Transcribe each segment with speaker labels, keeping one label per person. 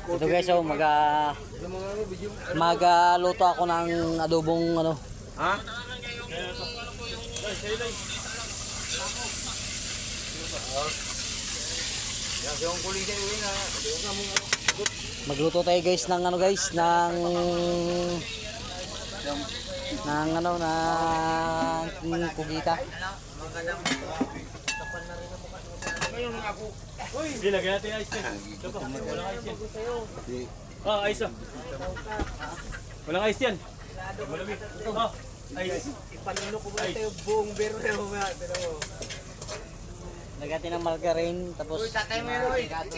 Speaker 1: Ito guys, oh, magluto ako ng adobong ano.
Speaker 2: Ha?
Speaker 1: Magluto tayo guys ng ano guys, ng ano ng kugita.
Speaker 3: Hindi, lagyan natin yung ice cream. Ito pa, walang ice yan. Ah, ice ah. Walang ice yan. Malamig. Ah, ice.
Speaker 2: Ipanino ko muna tayo buong bero na mga.
Speaker 1: Lagyan natin ng margarine, tapos gato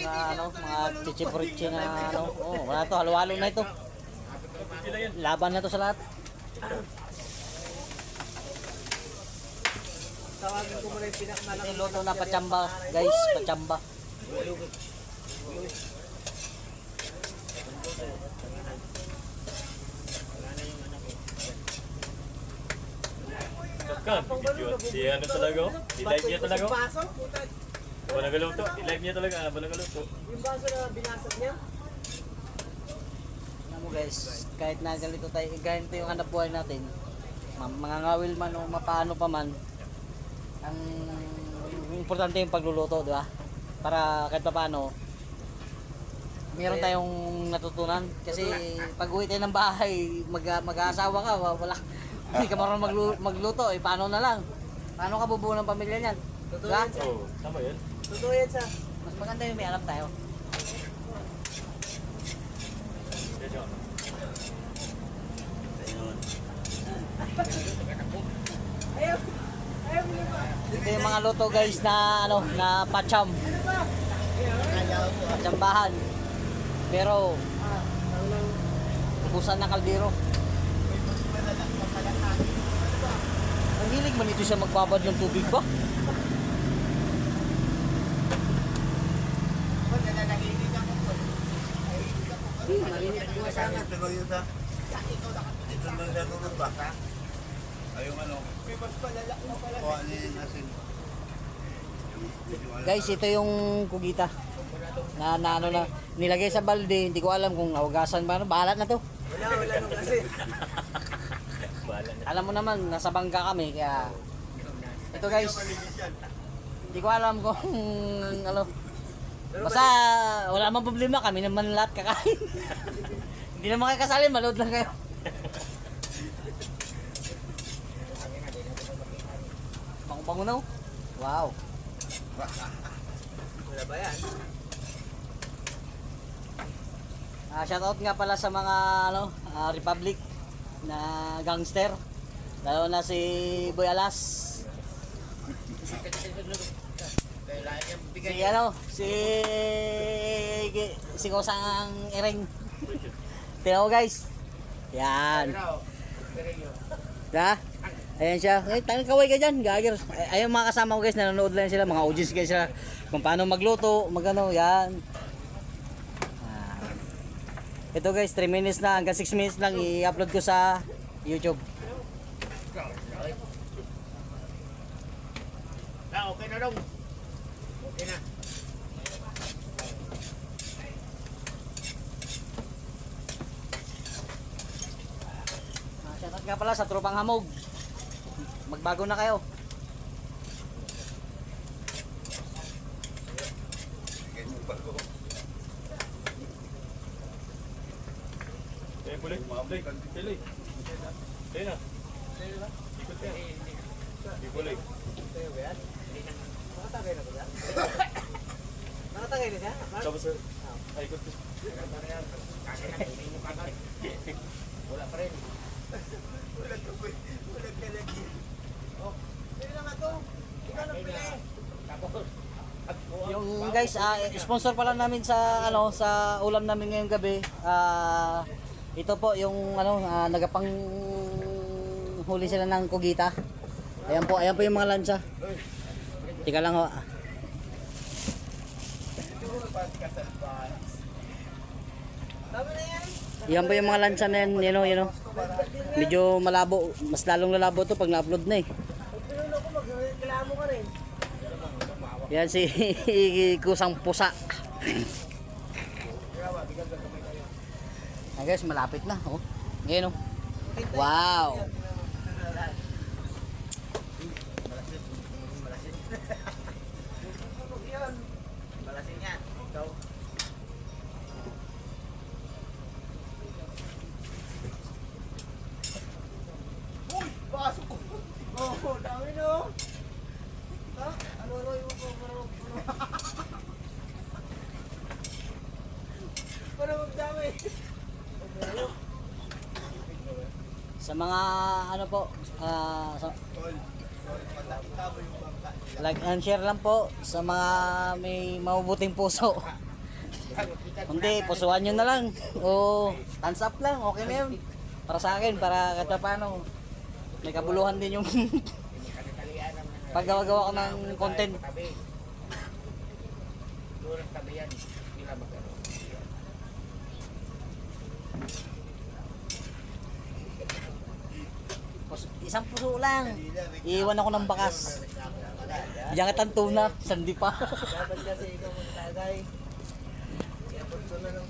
Speaker 1: na ano, mga chichipurichi na ano. Oh, wala to, halo-halo na ito. Laban na to sa lahat.
Speaker 2: Tawagin ko muna yung pinakamalaki.
Speaker 1: Luto na pachamba, guys, pachamba.
Speaker 3: Kan, si ano talaga oh. I-live niya talaga oh.
Speaker 2: Baso? Puta.
Speaker 3: Wala nagaluto. I-live niya talaga. Wala nagaluto.
Speaker 2: Yung baso na binasag niya?
Speaker 1: Alam mo guys, kahit na ganito tayo, ganito yung hanap buhay natin, mga ngawil man o mapaano pa man, ang importante yung pagluluto, di ba? Para kahit pa paano, meron tayong natutunan. Kasi pag uwi tayo ng bahay, mag-aasawa ka, wala, hindi ka marunong magluto, eh paano na lang? Paano ka bubuo ng pamilya niyan?
Speaker 2: Totoo
Speaker 1: Diba?
Speaker 2: yan sa.
Speaker 3: Oo, tama yan.
Speaker 2: Totoo yan sa.
Speaker 1: Mas maganda yung may alam tayo.
Speaker 2: Ayaw. Ayaw mo ba?
Speaker 1: Ito yung mga luto guys na ano, na pacham. Pachambahan. Pero ubusan ng kaldero. Ang hilig man ito siya magbabad ng tubig ba? Guys, ito yung kugita na ano na nilagay sa balde, hindi ko alam kung nahugasan ba, bahala na to.
Speaker 2: Wala nung kasi.
Speaker 1: Alam mo naman, nasa bangka kami, kaya ito guys, hindi ko alam kung ano, basta wala namang problema, kami naman lahat kakain. Hindi naman kayo kasali, malood lang kayo. Bango-bango na oh. Wow.
Speaker 2: Wala ba yan?
Speaker 1: Shoutout nga pala sa mga ano, Republic na gangster. Lalo na si Boy Alas. Si ano, si Kosang Ereng. Tingnan mo guys. Yan. Da? Ayan siya. Ay, tanong kaway ka dyan, gagger. Ayun mga kasama ko guys, nanonood lang sila, mga audience guys sila. Kung paano magluto, magano, yan. Ito guys, 3 minutes na, hanggang 6 minutes lang i-upload ko sa YouTube.
Speaker 2: Okay na daw. Okay na.
Speaker 1: Shoutout nga pala sa Tropang Hamog. Magbago na kayo.
Speaker 3: Boleh? Boleh? Boleh? Boleh na? Ikot ka. Hindi boleh.
Speaker 2: Nakatagay na ba yan? Nakatagay na siya?
Speaker 3: Tapos sir, ay ikot ka.
Speaker 2: Wala pa rin. Wala ka lagi. Oh, pili lang ako. Ikaw na pili. Tapos,
Speaker 1: Yung guys, sponsor pala namin sa ano, sa ulam namin ngayong gabi. Ito po yung ano, nagapang huli sila ng kugita. Ayan po yung mga lansa. Tika lang ho.
Speaker 2: tama na yan.
Speaker 1: Yan po yung mga lansa na yan, you know. Medyo malabo, mas lalong lalabo to pag na-upload na eh.
Speaker 2: Pag pinuno ko, magreklamo ka rin.
Speaker 1: Yan si Kusang Pusa. Ay guys, malapit na. Oh. Ngayon oh. Wow.
Speaker 2: Malasin yan. Ikaw. Uy! Pasok ko! Oh, dami no! Ha? Ano yung Para magdami.
Speaker 1: Sa mga ano po, like and share lang po sa mga may mabubuting puso. Hindi, pusuan nyo na lang. O thumbs up lang, okay na yun. Para sa akin, para kahit pa paano, may kabuluhan din yung paggawa-gawa ko ng content. Isang puso lang. Iiwan ako ng bakas. Diyan kitang tuna, sandi pa.
Speaker 2: Dapat kasi ikaw magtagay. Kaya pagsunan ng